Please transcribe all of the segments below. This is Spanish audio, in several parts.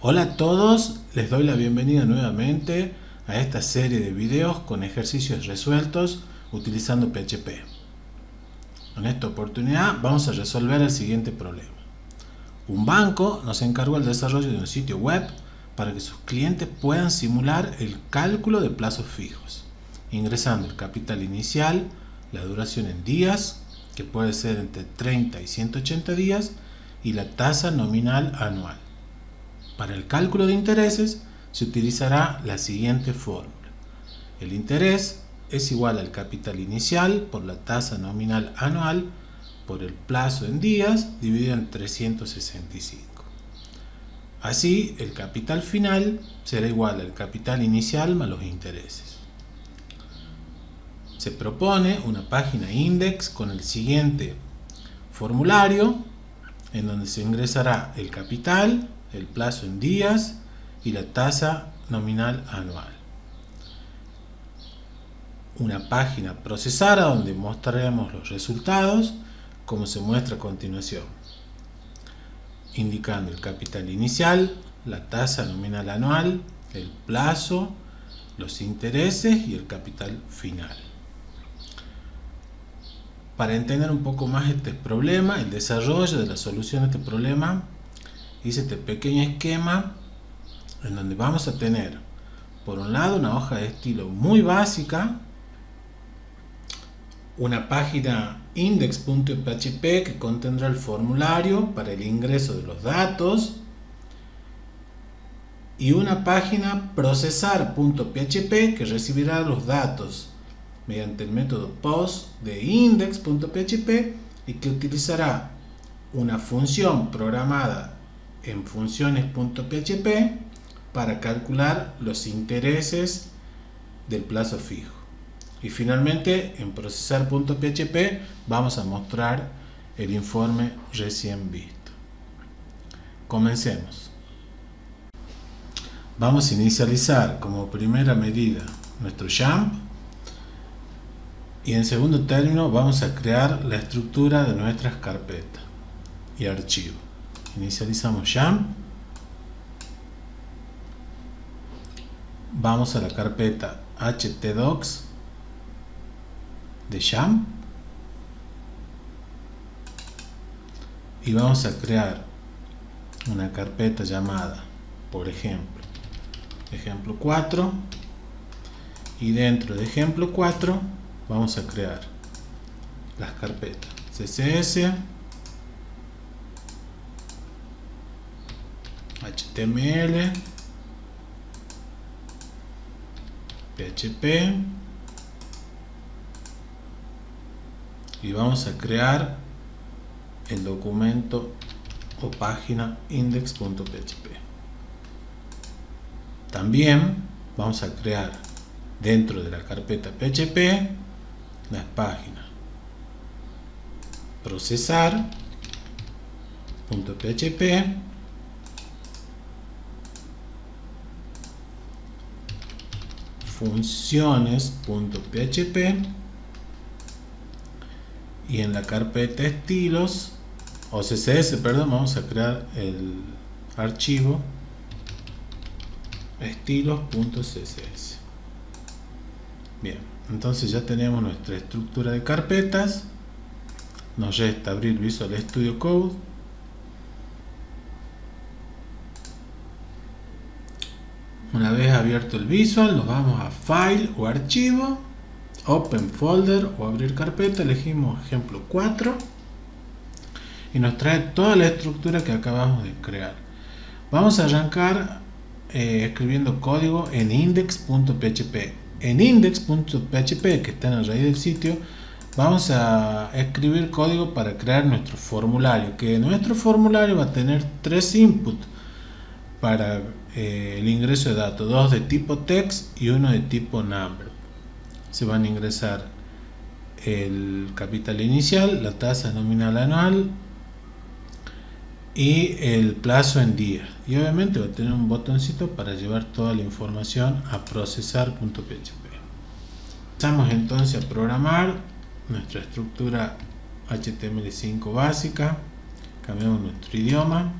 Hola a todos, les doy la bienvenida nuevamente a esta serie de videos con ejercicios resueltos utilizando PHP. En esta oportunidad vamos a resolver el siguiente problema. Un banco nos encargó el desarrollo de un sitio web para que sus clientes puedan simular el cálculo de plazos fijos, ingresando el capital inicial, la duración en días, que puede ser entre 30 y 180 días, y la tasa nominal anual. Para el cálculo de intereses se utilizará la siguiente fórmula. El interés es igual al capital inicial por la tasa nominal anual por el plazo en días dividido en 365. Así, el capital final será igual al capital inicial más los intereses. Se propone una página index con el siguiente formulario, en donde se ingresará el capital, el plazo en días y la tasa nominal anual. Una página procesada donde mostraremos los resultados, como se muestra a continuación, indicando el capital inicial, la tasa nominal anual, el plazo, los intereses y el capital final. Para entender un poco más este problema, el desarrollo de la solución de este problema, hice este pequeño esquema en donde vamos a tener, por un lado, una hoja de estilo muy básica, una página index.php que contendrá el formulario para el ingreso de los datos y una página procesar.php que recibirá los datos mediante el método post de index.php y que utilizará una función programada en funciones.php para calcular los intereses del plazo fijo. Y finalmente en procesar.php vamos a mostrar el informe recién visto. Comencemos. Vamos a inicializar como primera medida nuestro jump y en segundo término vamos a crear la estructura de nuestras carpetas y archivos. Inicializamos jump, vamos a la carpeta htdocs de jump y vamos a crear una carpeta llamada, por ejemplo, ejemplo 4, y dentro de ejemplo 4 vamos a crear las carpetas CSS, HTML, PHP y vamos a crear el documento o página index.php. También vamos a crear dentro de la carpeta PHP las páginas procesar.php, funciones.php y en la carpeta estilos o CSS, perdón, vamos a crear el archivo estilos.css. Bien, entonces ya tenemos nuestra estructura de carpetas. Nos resta abrir Visual Studio Code. Una vez abierto el Visual, nos vamos a File o Archivo, Open Folder o Abrir Carpeta, elegimos ejemplo 4 y nos trae toda la estructura que acabamos de crear. Vamos a arrancar escribiendo código en index.php. En index.php, que está en la raíz del sitio, vamos a escribir código para crear nuestro formulario, que nuestro formulario va a tener 3 inputs para el ingreso de datos, 2 de tipo text y 1 de tipo number. Se van a ingresar el capital inicial, la tasa nominal anual y el plazo en días, y obviamente va a tener un botoncito para llevar toda la información a procesar.php. Empezamos entonces a programar nuestra estructura HTML5 básica, cambiamos nuestro idioma,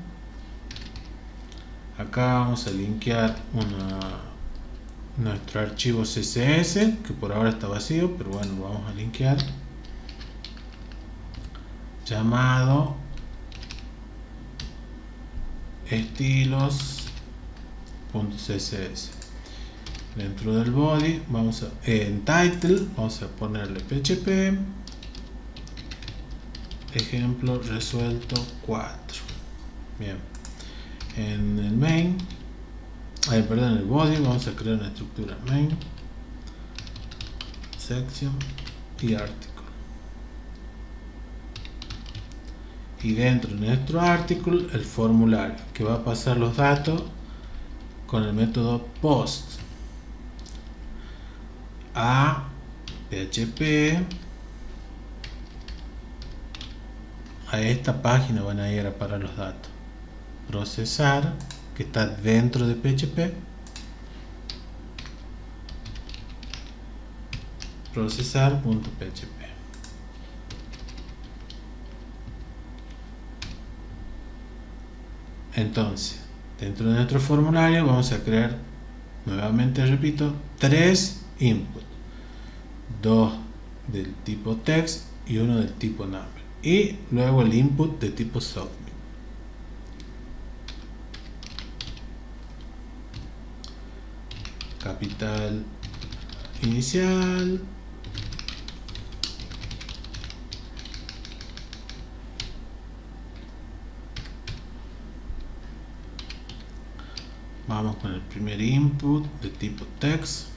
Acá vamos a linkear nuestro archivo CSS, que por ahora está vacío, pero bueno, lo vamos a linkear, llamado estilos.css. Dentro del body en title vamos a ponerle PHP ejemplo resuelto 4. Bien, en el main, en el body vamos a crear una estructura main, section y article. Y dentro de nuestro article el formulario que va a pasar los datos con el método post a PHP. A esta página van a ir a parar los datos. Procesar, que está dentro de PHP. Procesar.php. Entonces, dentro de nuestro formulario vamos a crear, nuevamente repito, 3 inputs. 2 del tipo text y 1 del tipo number. Y luego el input de tipo submit. Capital inicial. Vamos con el primer input de tipo text.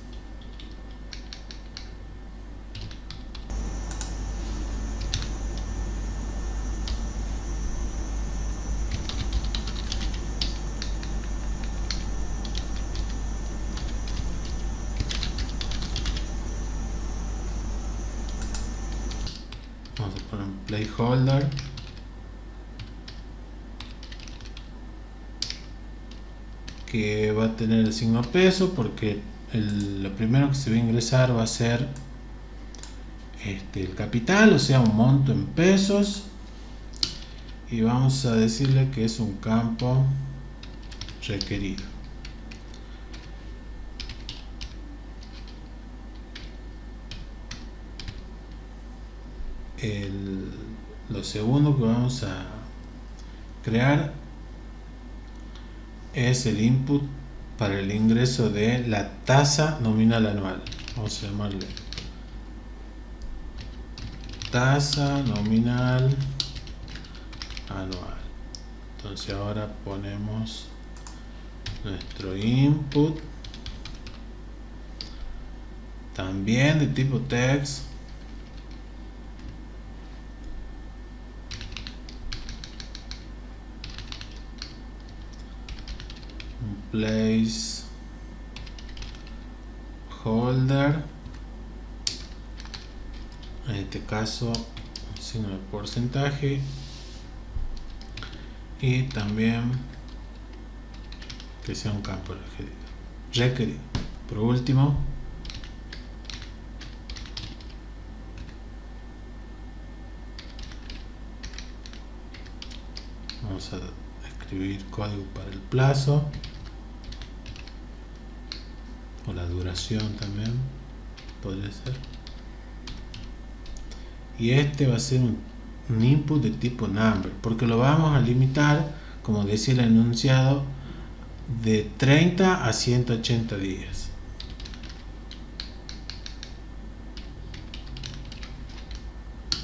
Vamos a poner un placeholder. Que va a tener el signo peso porque lo primero que se va a ingresar va a ser el capital, o sea, un monto en pesos. Y vamos a decirle que es un campo requerido. Lo segundo que vamos a crear es el input para el ingreso de la tasa nominal anual. Vamos a llamarle tasa nominal anual. Entonces ahora ponemos nuestro input también de tipo text. Place holder, en este caso un signo de porcentaje, y también que sea un campo requerido. Por último, vamos a escribir código para el plazo o la duración también podría ser, y este va a ser un input de tipo number porque lo vamos a limitar, como decía el enunciado, de 30 a 180 días.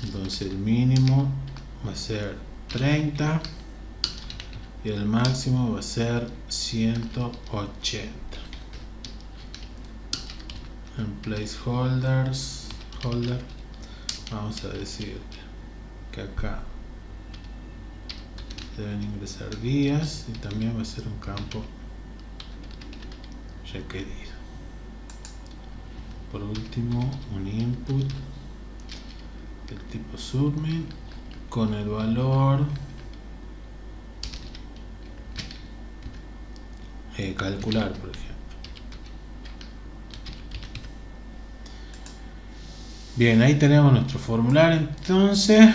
Entonces el mínimo va a ser 30 y el máximo va a ser 180. En placeholder vamos a decir que acá deben ingresar días y también va a ser un campo requerido. Por último, un input del tipo submit con el valor calcular, por ejemplo. Bien, ahí tenemos nuestro formulario. Entonces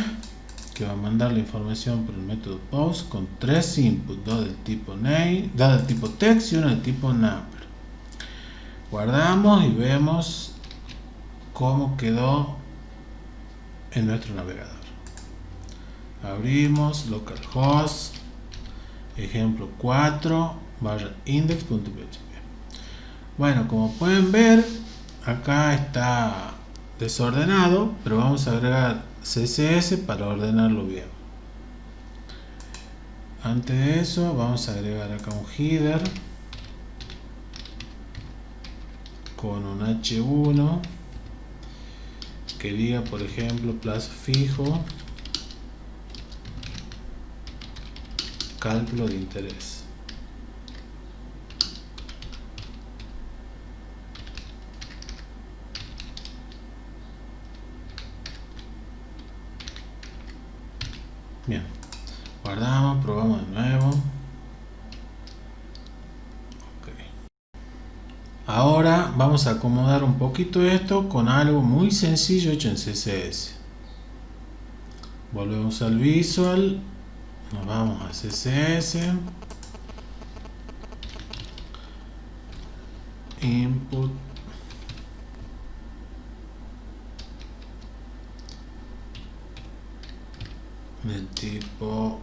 que va a mandar la información por el método post con 3 inputs, 2 del tipo name, 2 del tipo text y 1 del tipo number. Guardamos y vemos cómo quedó en nuestro navegador. Abrimos localhost, ejemplo 4 index.php. Bueno, como pueden ver, acá está desordenado, pero vamos a agregar CSS para ordenarlo bien. Antes de eso, vamos a agregar acá un header con un H1 que diga, por ejemplo, plazo fijo, cálculo de interés. Bien, guardamos, probamos de nuevo. Ahora vamos a acomodar un poquito esto con algo muy sencillo hecho en CSS. Volvemos al Visual, nos vamos a CSS, Input, del tipo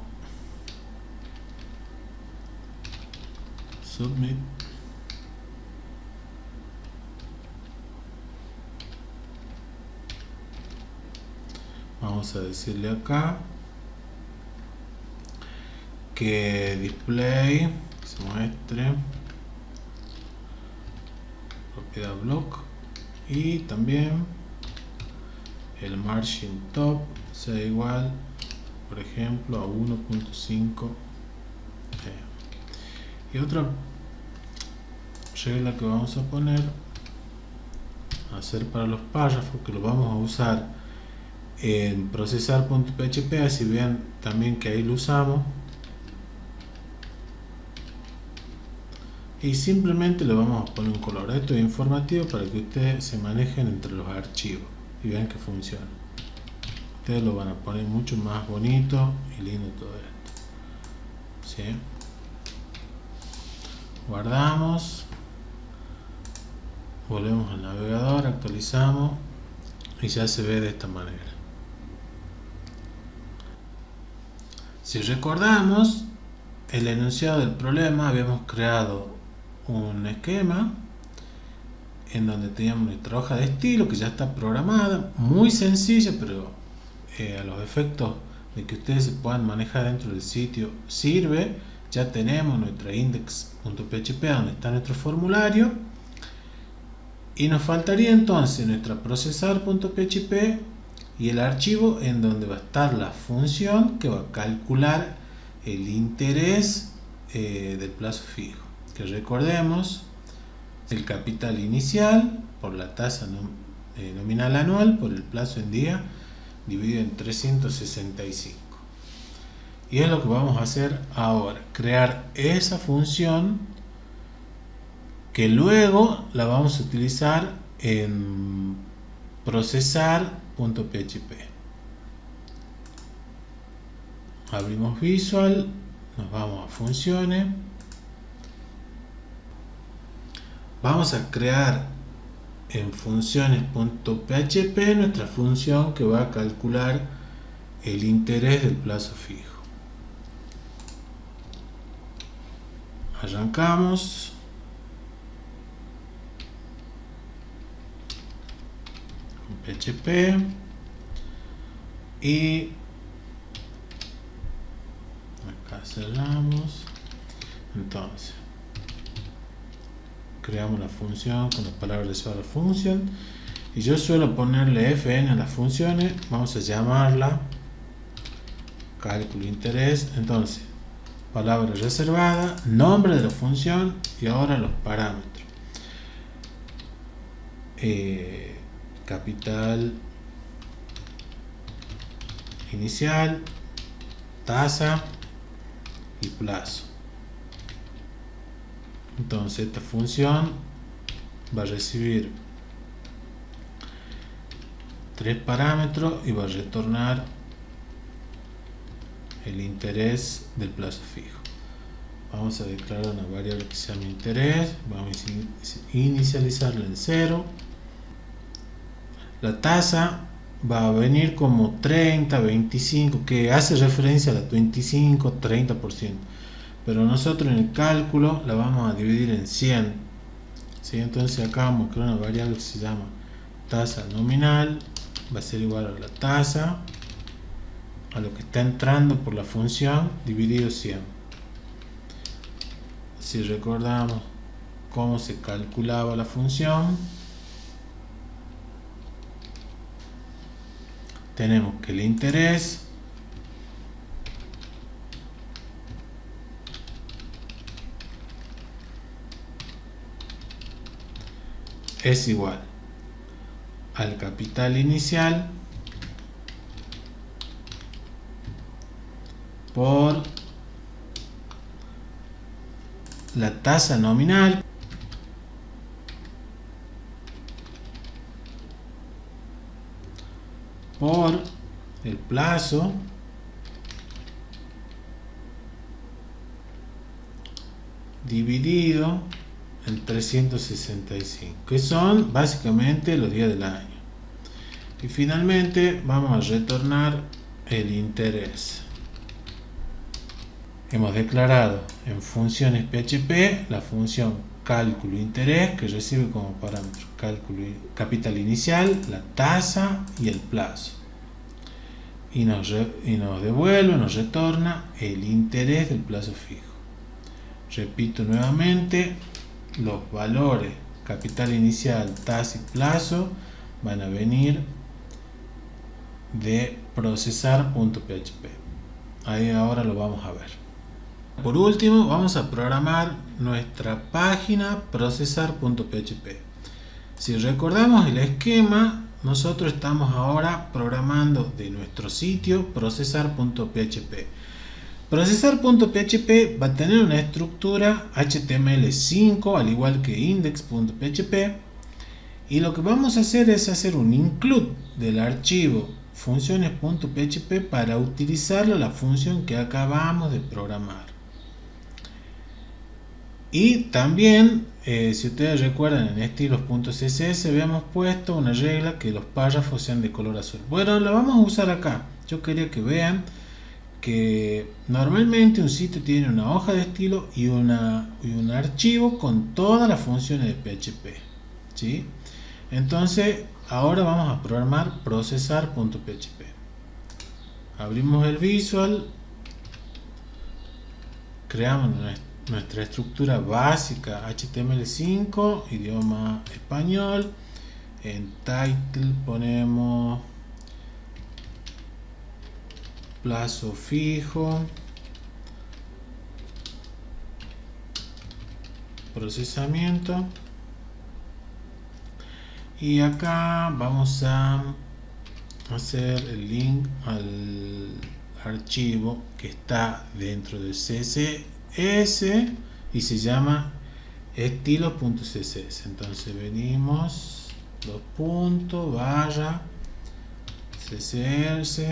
Submit. Vamos a decirle acá que display se muestre propiedad block y también el margin top sea igual, por ejemplo, a 1.5. Y otra regla que vamos a poner hacer para los párrafos, que lo vamos a usar en procesar.php, así vean también que ahí lo usamos, y simplemente le vamos a poner un color. Esto es informativo para que ustedes se manejen entre los archivos y vean que funciona. Ustedes lo van a poner mucho más bonito y lindo todo esto, ¿sí? Guardamos, volvemos al navegador, actualizamos y ya se ve de esta manera. Si recordamos el enunciado del problema, habíamos creado un esquema en donde teníamos nuestra hoja de estilo que ya está programada, muy sencilla, pero a los efectos de que ustedes se puedan manejar dentro del sitio sirve. Ya tenemos nuestra index.php donde está nuestro formulario, y nos faltaría entonces nuestra procesar.php y el archivo en donde va a estar la función que va a calcular el interés del plazo fijo, que recordemos el capital inicial por la tasa nominal anual por el plazo en día dividido en 365. Y es lo que vamos a hacer ahora, crear esa función que luego la vamos a utilizar en procesar.php. Abrimos Visual, nos vamos a funciones, vamos a crear en funciones.php nuestra función que va a calcular el interés del plazo fijo. Arrancamos, con PHP y acá cerramos. Entonces creamos la función con las palabras reservadas function, y yo suelo ponerle fn a las funciones. Vamos a llamarla cálculo interés. Entonces, palabra reservada, nombre de la función y ahora los parámetros. Capital inicial, tasa y plazo. Entonces esta función va a recibir 3 parámetros y va a retornar el interés del plazo fijo. Vamos a declarar una variable que se llama interés, vamos a inicializarla en 0. La tasa va a venir como 30, 25, que hace referencia a la 25, 30%. Pero nosotros en el cálculo la vamos a dividir en 100. ¿Sí? Entonces acá vamos a crear una variable que se llama tasa nominal, va a ser igual a la tasa, a lo que está entrando por la función, dividido 100. Si recordamos cómo se calculaba la función, tenemos que el interés es igual al capital inicial por la tasa nominal por el plazo dividido en 365, que son básicamente los días del año. Y finalmente vamos a retornar el interés. Hemos declarado en funciones PHP la función cálculo interés, que recibe como parámetro capital inicial, la tasa y el plazo. Y nos devuelve, nos retorna el interés del plazo fijo. Repito nuevamente, los valores capital inicial, tasa y plazo van a venir de procesar.php. Ahí ahora lo vamos a ver. Por último, vamos a programar nuestra página procesar.php. Si recordamos el esquema, nosotros estamos ahora programando de nuestro sitio procesar.php. Procesar.php va a tener una estructura HTML5 al igual que index.php, y lo que vamos a hacer es hacer un include del archivo funciones.php para utilizarlo la función que acabamos de programar. Y también, si ustedes recuerdan, en estilos.css habíamos puesto una regla que los párrafos sean de color azul. Bueno, la vamos a usar acá. Yo quería que vean que normalmente un sitio tiene una hoja de estilo y un archivo con todas las funciones de PHP, ¿sí? Entonces ahora vamos a programar procesar.php. Abrimos el Visual, creamos nuestra estructura básica HTML5, idioma español. En title ponemos plazo fijo, procesamiento, y acá vamos a hacer el link al archivo que está dentro del CSS y se llama estilos.css. entonces venimos, dos puntos, barra css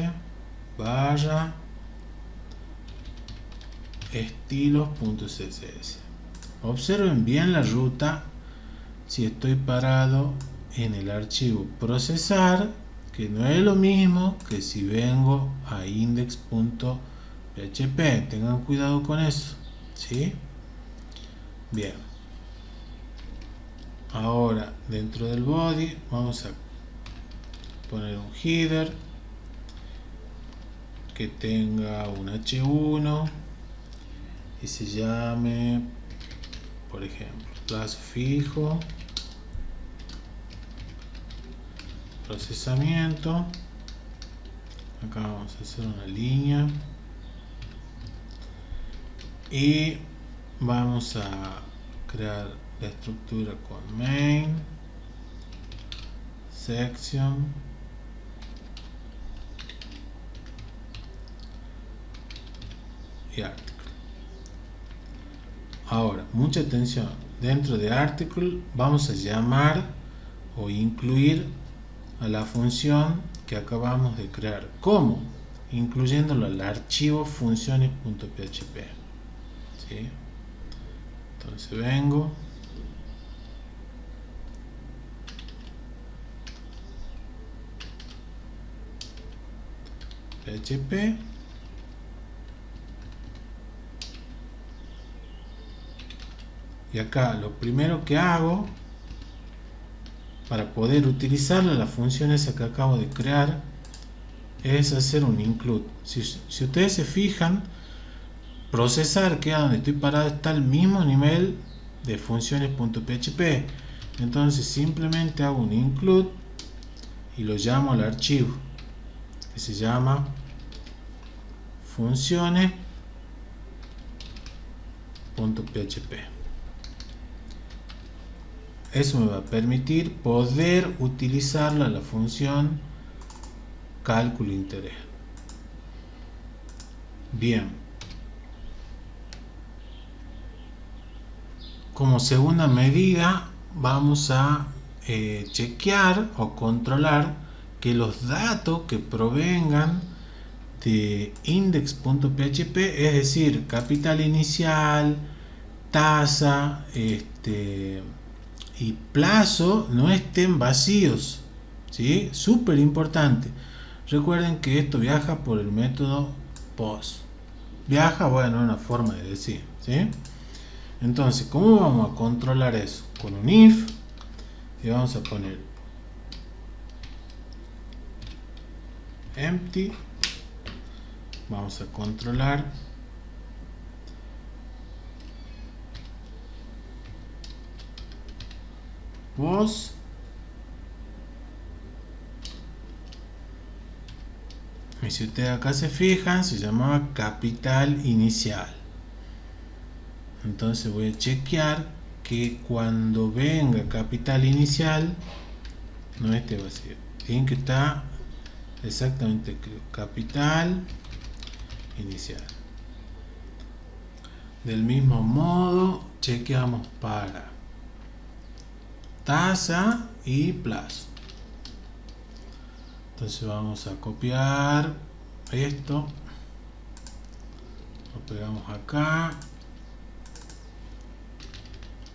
barra estilos.css. Observen bien la ruta. Si estoy parado en el archivo procesar, que no es lo mismo que si vengo a index.php, tengan cuidado con eso, ¿sí? Bien, ahora dentro del body vamos a poner un header que tenga un h1 y se llame, por ejemplo, plazo fijo, procesamiento. Acá vamos a hacer una línea y vamos a crear la estructura con main, section y article. Ahora, mucha atención, dentro de article vamos a llamar o incluir a la función que acabamos de crear. ¿Cómo? incluyéndolo al archivo funciones.php. ¿Sí? Entonces vengo, PHP, y acá lo primero que hago para poder utilizar las funciones que acabo de crear es hacer un include. Si ustedes se fijan, procesar, que a donde estoy parado está al mismo nivel de funciones.php. Entonces simplemente hago un include y lo llamo al archivo que se llama funciones.php. Eso me va a permitir poder utilizarla, la función cálculo integral. Bien, como segunda medida vamos a chequear o controlar que los datos que provengan de index.php, es decir, capital inicial, tasa y plazo, no estén vacíos. ¿Sí? Súper importante. Recuerden que esto viaja por el método POST. Viaja, bueno, una forma de decir. ¿Sí? Entonces, ¿cómo vamos a controlar eso? Con un if, y vamos a poner empty. Vamos a controlar POST y si ustedes acá se fijan, se llamaba capital inicial. Entonces voy a chequear que cuando venga capital inicial no esté vacío. Tienen que estar exactamente capital inicial. Del mismo modo chequeamos para tasa y plazo. Entonces vamos a copiar esto, lo pegamos acá,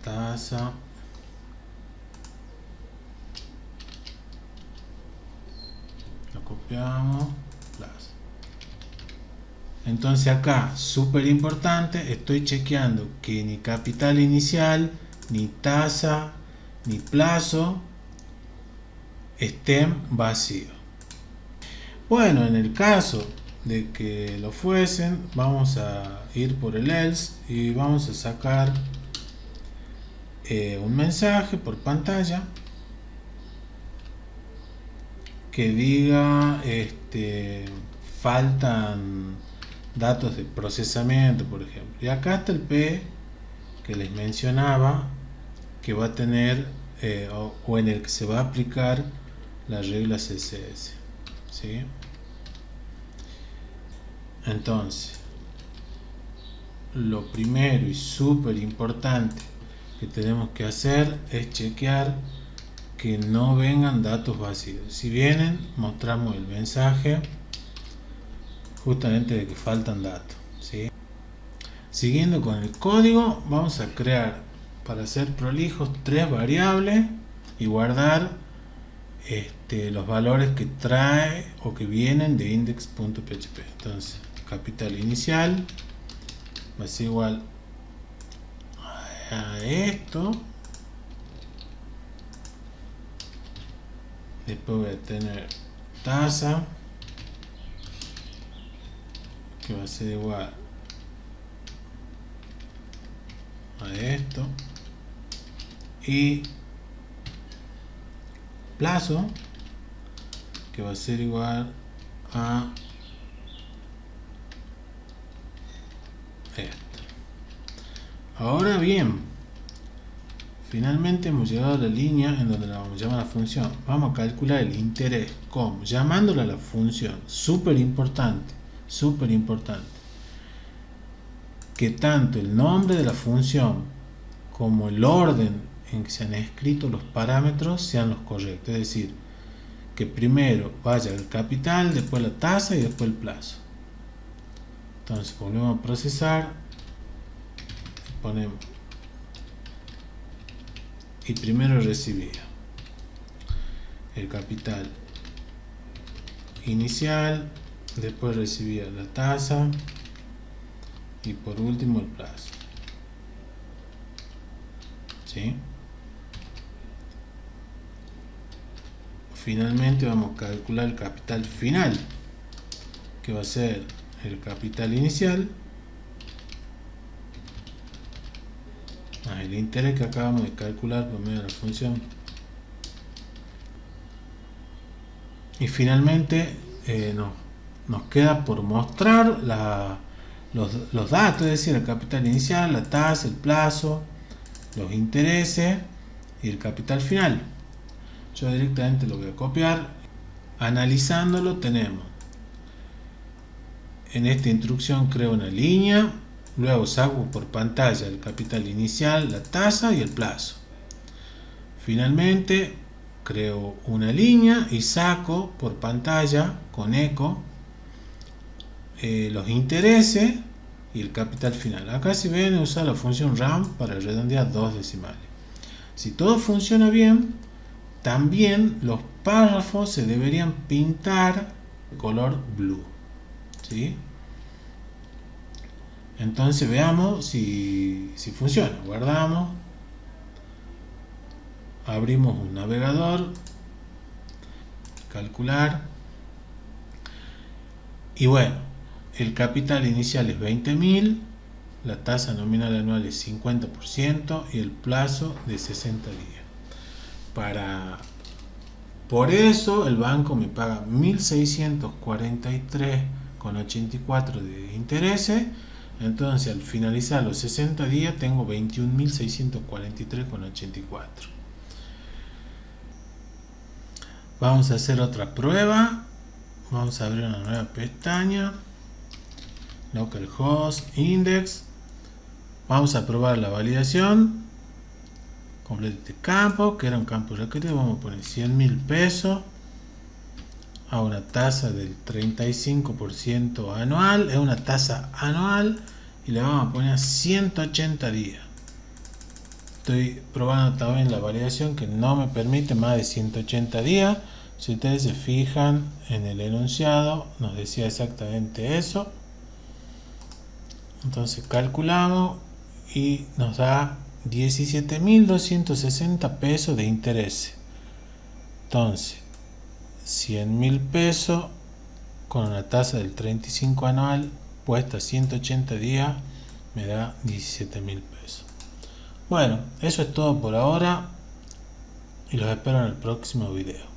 tasa, lo copiamos, plazo. Entonces acá, súper importante, estoy chequeando que ni capital inicial, ni tasa, ni plazo estén vacíos. Bueno, en el caso de que lo fuesen, vamos a ir por el else y vamos a sacar un mensaje por pantalla que diga faltan datos de procesamiento, por ejemplo. Y acá está el P que les mencionaba, que va a tener o en el que se va a aplicar la regla CSS. ¿Sí? Entonces, lo primero y súper importante que tenemos que hacer es chequear que no vengan datos vacíos. Si vienen, mostramos el mensaje justamente de que faltan datos. ¿Sí? Siguiendo con el código, vamos a crear, para ser prolijos, 3 variables y guardar los valores que trae o que vienen de index.php. Entonces, capital inicial va a ser igual a esto. Después voy a tener tasa, que va a ser igual a esto, y plazo, que va a ser igual a esto. Ahora bien, finalmente hemos llegado a la línea en donde la vamos a llamar a la función. Vamos a calcular el interés. ¿Cómo? Llamándola a la función. Súper importante, que tanto el nombre de la función como el orden en que se han escrito los parámetros sean los correctos. Es decir, que primero vaya el capital, después la tasa y después el plazo. Entonces volvemos a procesar, ponemos y primero recibía el capital inicial, después recibía la tasa y por último el plazo. ¿Sí? Finalmente vamos a calcular el capital final, que va a ser el capital inicial más el interés que acabamos de calcular por medio de la función. Y finalmente nos queda por mostrar los datos, es decir, el capital inicial, la tasa, el plazo, los intereses y el capital final. Yo directamente lo voy a copiar. Analizándolo tenemos, en esta instrucción creo una línea, luego saco por pantalla el capital inicial, la tasa y el plazo. Finalmente creo una línea y saco por pantalla con eco los intereses y el capital final. Acá si ven, usar la función round para redondear dos decimales. Si todo funciona bien, también los párrafos se deberían pintar de color blue, ¿sí? Entonces veamos si funciona. Guardamos, abrimos un navegador, calcular, y bueno, el capital inicial es 20.000, la tasa nominal anual es 50% y el plazo de 60 días. Por eso el banco me paga 1.643,84 de intereses. Entonces al finalizar los 60 días tengo 21.643,84. Vamos a hacer otra prueba. Vamos a abrir una nueva pestaña, localhost index. Vamos a probar la validación. Complete este campo, que era un campo requerido. Vamos a poner 100.000 pesos a una tasa del 35% anual. Es una tasa anual y le vamos a poner 180 días. Estoy probando también la validación que no me permite más de 180 días. Si ustedes se fijan en el enunciado, nos decía exactamente eso. Entonces calculamos y nos da 17.260 pesos de interés. Entonces 100.000 pesos con una tasa del 35 anual puesta a 180 días me da 17.000 pesos. Bueno, eso es todo por ahora y los espero en el próximo video.